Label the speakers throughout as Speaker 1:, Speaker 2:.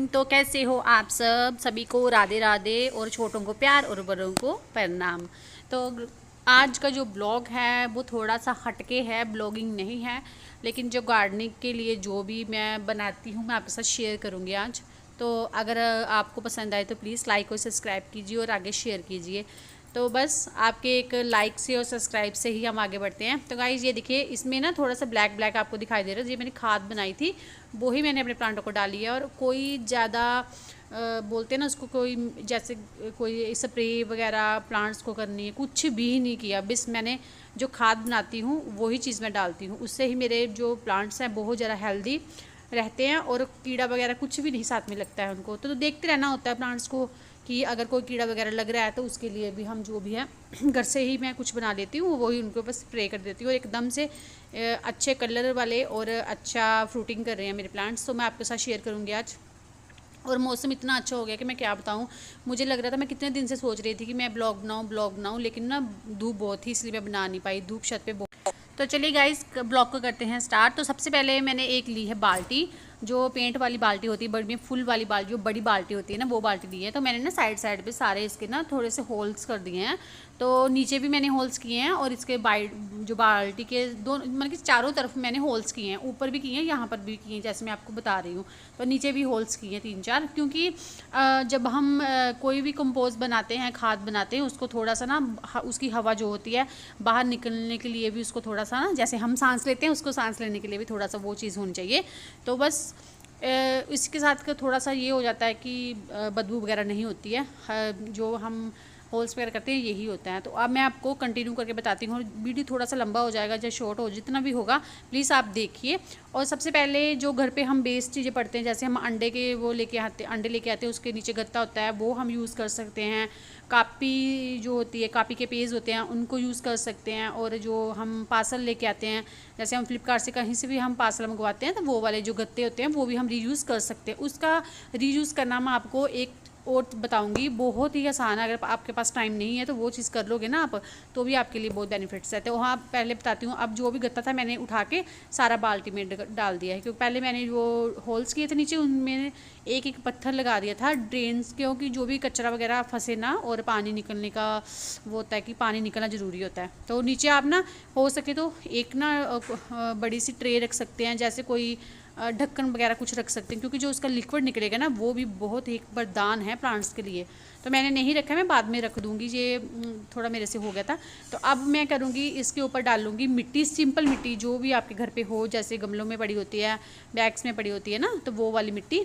Speaker 1: तो कैसे हो आप सब? सभी को राधे राधे और छोटों को प्यार और बड़ों को प्रणाम। तो आज का जो ब्लॉग है वो थोड़ा सा हटके है, ब्लॉगिंग नहीं है, लेकिन जो गार्डनिंग के लिए जो भी मैं बनाती हूँ मैं आपके साथ शेयर करूँगी आज। तो अगर आपको पसंद आए तो प्लीज़ लाइक और सब्सक्राइब कीजिए और आगे शेयर कीजिए। तो बस आपके एक लाइक से और सब्सक्राइब से ही हम आगे बढ़ते हैं। तो गाइस ये देखिए, इसमें ना थोड़ा सा ब्लैक ब्लैक आपको दिखाई दे रहा है। ये मैंने खाद बनाई थी, वो ही मैंने अपने प्लांटों को डाली है। और कोई ज़्यादा बोलते हैं ना उसको, कोई जैसे कोई स्प्रे वगैरह प्लांट्स को करनी है, कुछ भी नहीं किया। बस मैंने जो खाद बनाती हूँ वही चीज़ मैं डालती हूँ, उससे ही मेरे जो प्लांट्स हैं बहुत ज़्यादा हेल्दी रहते हैं और कीड़ा वगैरह कुछ भी नहीं साथ में लगता है उनको। तो देखते रहना होता है प्लांट्स को कि अगर कोई कीड़ा वगैरह लग रहा है तो उसके लिए भी हम जो भी है घर से ही मैं कुछ बना लेती हूँ, वही उनको बस स्प्रे कर देती हूँ। और एकदम से अच्छे कलर वाले और अच्छा फ्रूटिंग कर रहे हैं मेरे प्लांट्स, तो मैं आपके साथ शेयर करूँगी आज। और मौसम इतना अच्छा हो गया कि मैं क्या बताऊँ। मुझे लग रहा था, मैं कितने दिन से सोच रही थी कि मैं ब्लॉग बनाऊँ, लेकिन ना धूप बहुत थी इसलिए मैं बना नहीं पाई, धूप छत पे बहुत। तो चलिए गाइस ब्लॉग को करते हैं स्टार्ट। तो सबसे पहले मैंने एक ली है बाल्टी, जो पेंट वाली बाल्टी होती है, बड़ी में फुल वाली बाल्टी, जो बड़ी बाल्टी होती है ना, वो बाल्टी ली है। तो मैंने ना साइड साइड पे सारे इसके ना थोड़े से होल्स कर दिए हैं। तो नीचे भी मैंने होल्स किए हैं और इसके जो बाल्टी के दोनों मतलब कि चारों तरफ मैंने होल्स किए हैं, ऊपर भी किए हैं, यहाँ पर भी किए हैं, जैसे मैं आपको बता रही हूँ। तो नीचे भी होल्स किए हैं 3-4, क्योंकि जब हम कोई भी कंपोस्ट बनाते हैं, खाद बनाते हैं, उसको थोड़ा सा ना उसकी हवा जो होती है बाहर निकलने के लिए भी उसको थोड़ा सा ना, जैसे हम सांस लेते हैं उसको सांस लेने के लिए भी थोड़ा सा वो चीज़ होनी चाहिए। तो बस इसके साथ का थोड़ा सा ये हो जाता है कि बदबू वगैरह नहीं होती है। जो हम होल्स वगैरह करते हैं यही होता है। तो अब मैं आपको कंटिन्यू करके बताती हूँ। वीडियो थोड़ा सा लंबा हो जाएगा, चाहे शॉर्ट हो, जितना भी होगा प्लीज़ आप देखिए। और सबसे पहले जो घर पे हम बेस्ट चीज़ें पढ़ते हैं, जैसे हम अंडे के वो लेके आते हैं, उसके नीचे गत्ता होता है, वो हम यूज़ कर सकते हैं। कापी जो होती है, कापी के पेज होते हैं, उनको यूज़ कर सकते हैं। और जो हम पार्सल लेके आते हैं, जैसे हम फ्लिपकार्ट से कहीं से भी हम पार्सल मंगवाते हैं, तो वो वाले जो गत्ते होते हैं वो भी हम रीयूज़ कर सकते हैं। उसका रीयूज़ करना मैं आपको एक और बताऊंगी, बहुत ही आसान है। अगर आपके पास टाइम नहीं है तो वो चीज़ कर लोगे ना आप, तो भी आपके लिए बहुत बेनिफिट्स रहते हैं। वहाँ पहले बताती हूँ। अब जो भी गत्ता था मैंने उठा के सारा बाल्टी में डाल दिया है, क्योंकि पहले मैंने वो होल्स किए थे नीचे, उनमें एक एक पत्थर लगा दिया था ड्रेन्स, क्योंकि जो भी कचरा वगैरह फंसे ना, और पानी निकलने का वो होता है कि पानी निकलना ज़रूरी होता है। तो नीचे आप ना हो सके तो एक ना बड़ी सी ट्रे रख सकते हैं, जैसे कोई ढक्कन वगैरह कुछ रख सकते हैं, क्योंकि जो उसका लिक्विड निकलेगा ना वो भी बहुत एक वरदान है प्लांट्स के लिए। तो मैंने नहीं रखा, मैं बाद में रख दूँगी, ये थोड़ा मेरे से हो गया था। तो अब मैं करूँगी, इसके ऊपर डालूँगी मिट्टी, सिंपल मिट्टी जो भी आपके घर पे हो, जैसे गमलों में पड़ी होती है, बैग्स में पड़ी होती है ना, तो वो वाली मिट्टी।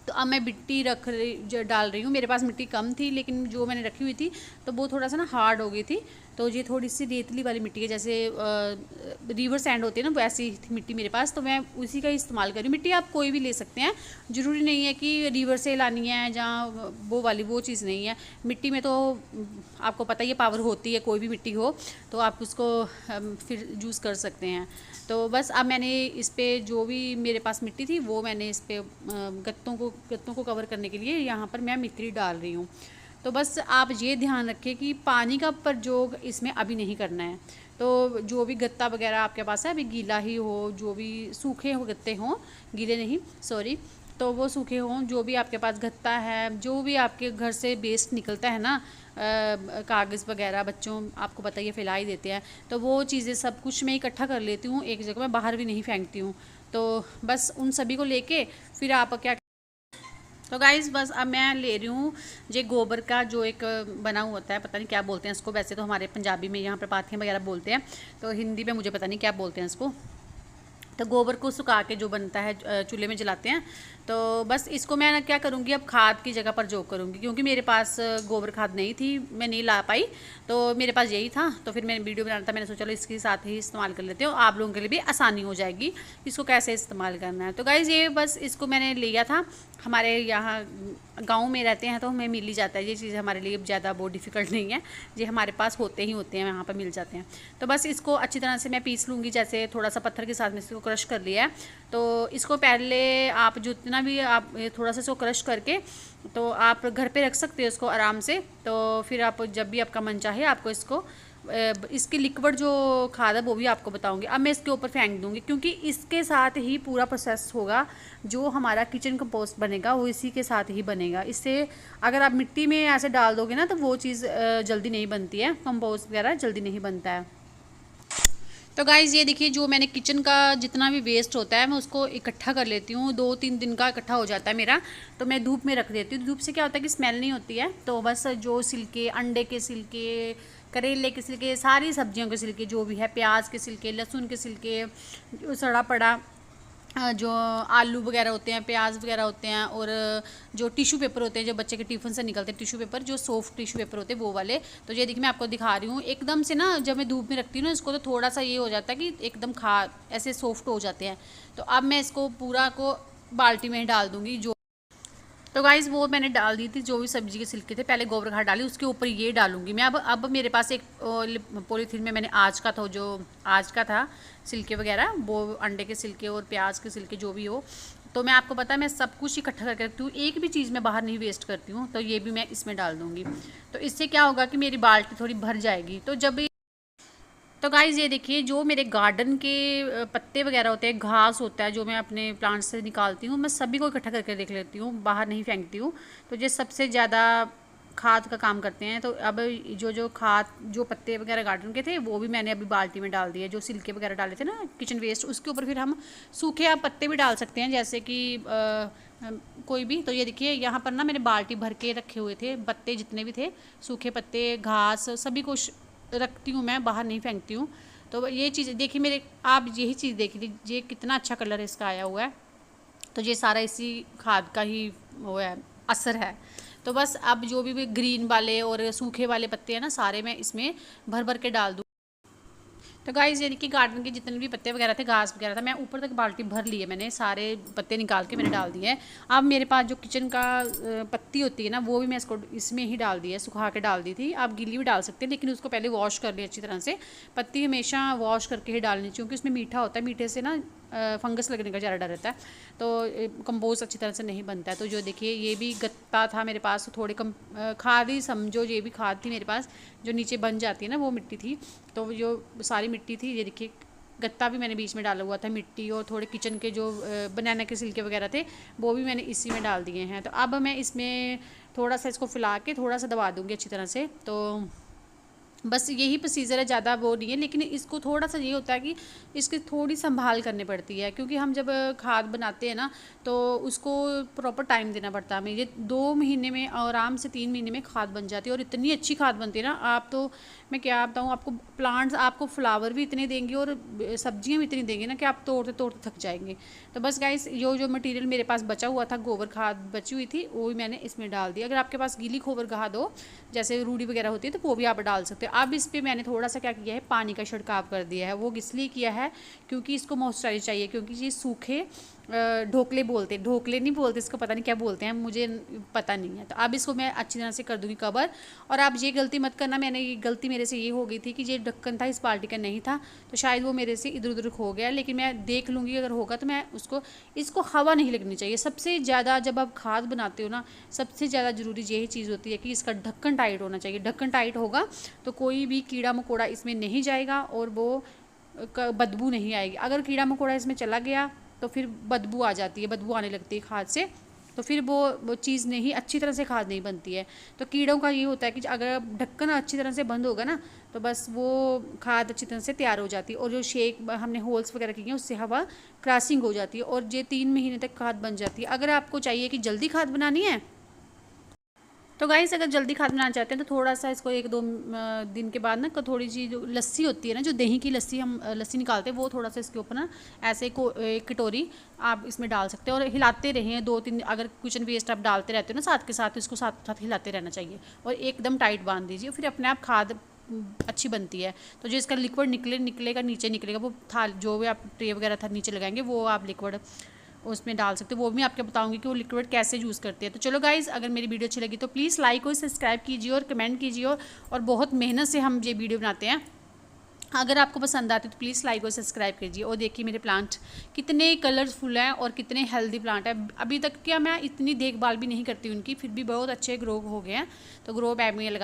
Speaker 1: तो अब मैं मिट्टी डाल रही हूँ। मेरे पास मिट्टी कम थी, लेकिन जो मैंने रखी हुई थी तो वो थोड़ा सा ना हार्ड हो गई थी। तो ये थोड़ी सी रेतली वाली मिट्टी है, जैसे रिवर सैंड होती है ना, वैसी थी मिट्टी मेरे पास, तो मैं उसी का इस्तेमाल कर रही हूँ। मिट्टी आप कोई भी ले सकते हैं, ज़रूरी नहीं है कि रिवर से लानी है, जहाँ वो चीज़ नहीं है। मिट्टी में तो आपको पता ही है पावर होती है, कोई भी मिट्टी हो तो आप उसको फिर यूज़ कर सकते हैं। तो बस अब मैंने इस पर जो भी मेरे पास मिट्टी थी वो मैंने इस पर गत्तों को कवर करने के लिए यहाँ पर मैं मिट्टी डाल रही हूँ। तो बस आप ये ध्यान रखें कि पानी का प्रयोग इसमें अभी नहीं करना है। तो जो भी गत्ता वगैरह आपके पास है, अभी गीला ही हो, जो भी सूखे हो गत्ते हों, गीले नहीं सॉरी, तो वो सूखे हों, जो भी आपके पास गत्ता है, जो भी आपके घर से वेस्ट निकलता है ना, कागज़ वगैरह बच्चों आपको पता ही फैला ही देते हैं, तो वो चीज़ें सब कुछ मैं इकट्ठा कर लेती हूँ एक जगह, मैं बाहर भी नहीं फेंकती हूँ। तो बस उन सभी को लेके फिर आप क्या, तो गाइज़ बस अब मैं ले रही हूँ ये गोबर का जो एक बना हुआ होता है, पता नहीं क्या बोलते हैं इसको, वैसे तो हमारे पंजाबी में यहाँ पर पाथियाँ वगैरह बोलते हैं, तो हिंदी में मुझे पता नहीं क्या बोलते हैं इसको। तो गोबर को सुखा के जो बनता है चूल्हे में जलाते हैं, तो बस इसको मैं क्या करूँगी, अब खाद की जगह पर जो करूँगी, क्योंकि मेरे पास गोबर खाद नहीं थी, मैं नहीं ला पाई, तो मेरे पास यही था। तो फिर मैंने वीडियो बनाना था, मैंने सोचा चलो इसके साथ ही इस्तेमाल कर लेते हो, आप लोगों के लिए भी आसानी हो जाएगी इसको कैसे इस्तेमाल करना है। तो गाइज़ ये बस इसको मैंने लिया था, हमारे यहाँ गांव में रहते हैं तो हमें मिल ही जाता है, ये चीज़ हमारे लिए ज़्यादा बहुत डिफ़िकल्ट नहीं है, ये हमारे पास होते ही होते हैं, यहाँ पर मिल जाते हैं। तो बस इसको अच्छी तरह से मैं पीस लूँगी, जैसे थोड़ा सा पत्थर के साथ में इसको क्रश कर लिया है। तो इसको पहले आप जितना भी आप थोड़ा सा इसको क्रश करके तो आप घर पे रख सकते हो इसको आराम से। तो फिर आप जब भी आपका मन चाहे आपको इसको इसकी लिक्विड जो खाद है वो भी आपको बताऊंगी। अब मैं इसके ऊपर फेंक दूंगी क्योंकि इसके साथ ही पूरा प्रोसेस होगा। जो हमारा किचन कंपोस्ट बनेगा वो इसी के साथ ही बनेगा। इससे अगर आप मिट्टी में ऐसे डाल दोगे ना तो वो चीज़ जल्दी नहीं बनती है, कंपोस्ट वगैरह जल्दी नहीं बनता है। तो गाइज़ ये देखिए, जो मैंने किचन का जितना भी वेस्ट होता है मैं उसको इकट्ठा कर लेती हूँ। 2-3 दिन का इकट्ठा हो जाता है मेरा, तो मैं धूप में रख देती हूँ। धूप से क्या होता है कि स्मेल नहीं होती है। तो बस जो छिलके, अंडे के छिलके, करेले के छिलके, सारी सब्जियों के छिलके जो भी है, प्याज के छिलके, लहसुन के छिलके, जो सड़ा पड़ा जो आलू वगैरह होते हैं, प्याज वगैरह होते हैं, और जो टिश्यू पेपर होते हैं जो बच्चे के टिफ़िन से निकलते हैं, टिश्यू पेपर जो सॉफ्ट टिश्यू पेपर होते हैं वो वाले। तो ये देखिए मैं आपको दिखा रही हूँ। एकदम से ना जब मैं धूप में रखती हूँ ना इसको, तो थोड़ा सा ये हो जाता है कि एकदम ऐसे सॉफ्ट हो जाते हैं। तो अब मैं इसको पूरा को बाल्टी में डाल दूँगी। जो तो गाइज़ वो मैंने डाल दी थी जो भी सब्जी के छिलके थे, पहले गोबर खाद डाली, उसके ऊपर ये डालूंगी मैं। अब मेरे पास एक पॉलीथीन में मैंने आज का था, जो आज का था छिलके वगैरह, वो अंडे के छिलके और प्याज के छिलके जो भी हो। तो मैं आपको पता है मैं सब कुछ इकट्ठा करके रखती हूँ, एक भी चीज़ मैं बाहर नहीं वेस्ट करती हूँ। तो ये भी मैं इसमें डाल दूँगी। तो इससे क्या होगा कि मेरी बाल्टी थोड़ी भर जाएगी। तो जब तो गाइज़ ये देखिए, जो मेरे गार्डन के पत्ते वगैरह होते हैं, घास होता है जो मैं अपने प्लांट्स से निकालती हूँ, मैं सभी को इकट्ठा करके देख लेती हूँ, बाहर नहीं फेंकती हूँ। तो ये सबसे ज़्यादा खाद का काम करते हैं। तो अब जो खाद, जो पत्ते वगैरह गार्डन के थे वो भी मैंने अभी बाल्टी में डाल दिए। जो छिलके वगैरह डाले थे ना किचन वेस्ट, उसके ऊपर फिर हम सूखे आप पत्ते भी डाल सकते हैं, जैसे कि कोई भी। तो ये देखिए यहाँ पर ना मैंने बाल्टी भर के रखे हुए थे पत्ते, जितने भी थे सूखे पत्ते, घास, सभी कुछ रखती हूँ मैं, बाहर नहीं फेंकती हूँ। तो ये चीज़ देखिए मेरे, आप यही चीज़ देख लीजिए, ये कितना अच्छा कलर इसका आया हुआ है। तो ये सारा इसी खाद का ही वो है, असर है। तो बस अब जो भी ग्रीन वाले और सूखे वाले पत्ते हैं ना, सारे मैं इसमें भर भर के डाल दूँ। तो गाइस ये देखिए, गार्डन के जितने भी पत्ते वगैरह थे, घास वगैरह था, मैं ऊपर तक बाल्टी भर ली है, मैंने सारे पत्ते निकाल के मैंने डाल दिए हैं। अब मेरे पास जो किचन का पत्ती होती है ना, वो भी मैं इसको इसमें ही डाल दी है, सुखा के डाल दी थी। आप गीली भी डाल सकते हैं, लेकिन उसको पहले वॉश कर लिया अच्छी तरह से। पत्ती हमेशा वॉश करके ही डालनी चाहिए क्योंकि उसमें मीठा होता है, मीठे से ना फंगस लगने का ज़्यादा डर रहता है। तो कंपोस्ट अच्छी तरह से नहीं बनता है। तो जो देखिए ये भी गत्ता था मेरे पास, तो थोड़े कम खाद ही समझो, ये भी खाद थी मेरे पास, जो नीचे बन जाती है ना वो मिट्टी थी। तो जो सारी मिट्टी थी, ये देखिए गत्ता भी मैंने बीच में डाला हुआ था, मिट्टी और थोड़े किचन के जो बनाना के छिलके वगैरह थे वो भी मैंने इसी में डाल दिए हैं। तो अब मैं इसमें थोड़ा सा इसको फैला के थोड़ा सा दबा दूँगी अच्छी तरह से। तो बस यही प्रोसीजर है, ज़्यादा वो नहीं है। लेकिन इसको थोड़ा सा ये होता है कि इसकी थोड़ी संभाल करनी पड़ती है, क्योंकि हम जब खाद बनाते हैं ना तो उसको प्रॉपर टाइम देना पड़ता है हमें। ये 2 महीने में, आराम से 3 महीने में खाद बन जाती है, और इतनी अच्छी खाद बनती है ना। आप तो मैं क्या बताऊँ आपको, प्लांट्स आपको फ्लावर भी इतने देंगे और सब्जियाँ भी इतनी देंगे ना कि आप तोड़ते तोड़ते थक जाएंगे। तो बस गाइस, जो मटेरियल मेरे पास बचा हुआ था, गोबर खाद बची हुई थी, वो भी मैंने इसमें डाल दिया। अगर आपके पास गीली गोबर खाद हो, जैसे रूढ़ी वगैरह होती है, तो वो भी आप डाल सकते हो। अब इस पर मैंने थोड़ा सा क्या किया है, पानी का छिड़काव कर दिया है। वो इसलिए किया है क्योंकि इसको मॉइस्चराइज चाहिए, क्योंकि ये सूखे ढोकले बोलते हैं, ढोकले नहीं बोलते इसको, पता नहीं क्या बोलते हैं, मुझे पता नहीं है। तो अब इसको मैं अच्छी तरह से कर दूँगी कवर। और आप ये गलती मत करना, ये गलती मेरे से ये हो गई थी कि ये ढक्कन था इस बाल्टी का नहीं था, तो शायद वो मेरे से इधर उधर हो गया। लेकिन मैं देख लूँगी, अगर होगा तो मैं इसको हवा नहीं लगनी चाहिए। सबसे ज़्यादा जब आप खाद बनाते हो ना, सबसे ज़्यादा ज़रूरी यही चीज़ होती है कि इसका ढक्कन टाइट होना चाहिए। ढक्कन टाइट होगा तो कोई भी कीड़ा मकोड़ा इसमें नहीं जाएगा और वो बदबू नहीं आएगी। अगर कीड़ा मकोड़ा इसमें चला गया तो फिर बदबू आ जाती है, बदबू आने लगती है खाद से, तो फिर वो चीज़ नहीं, अच्छी तरह से खाद नहीं बनती है। तो कीड़ों का ये होता है कि अगर ढक्कन अच्छी तरह से बंद होगा ना, तो बस वो खाद अच्छी तरह से तैयार हो जाती है। और जो शेक हमने होल्स वगैरह किए हैं उससे हवा क्रॉसिंग हो जाती है, और ये 3 महीने तक खाद बन जाती है। अगर आपको चाहिए कि जल्दी खाद बनानी है, तो गाइस अगर जल्दी खाद बनाना चाहते हैं तो थोड़ा सा इसको 1-2 दिन के बाद ना, थोड़ी सी जो लस्सी होती है ना, जो दही की लस्सी, हम लस्सी निकालते हैं, वो थोड़ा सा इसके ऊपर ना ऐसे एक कटोरी आप इसमें डाल सकते हैं, और हिलाते रहें 2-3। अगर किचन वेस्ट आप डालते रहते हो ना साथ के साथ, इसको साथ साथ हिलाते रहना चाहिए, और एकदम टाइट बांध दीजिए, फिर अपने आप खाद अच्छी बनती है। तो जो इसका लिक्विड निकलेगा, नीचे निकलेगा, वो थाल जो भी आप ट्रे वगैरह था नीचे लगाएंगे, वो आप लिक्विड उसमें डाल सकते हो। वो भी आपको बताऊंगी कि वो लिक्विड कैसे यूज़ करते हैं। तो चलो गाइज़, अगर मेरी वीडियो अच्छी लगी तो प्लीज़ लाइक और सब्सक्राइब कीजिए और कमेंट कीजिए, और बहुत मेहनत से हम ये वीडियो बनाते हैं। अगर आपको पसंद आती है तो प्लीज़ लाइक और सब्सक्राइब कीजिए। और देखिए मेरे प्लांट कितने कलरफुल हैं और कितने हेल्दी प्लांट है। अभी तक क्या मैं इतनी देखभाल भी नहीं करती उनकी, फिर भी बहुत अच्छे ग्रो हो गए हैं। तो ग्रो बैग में लगा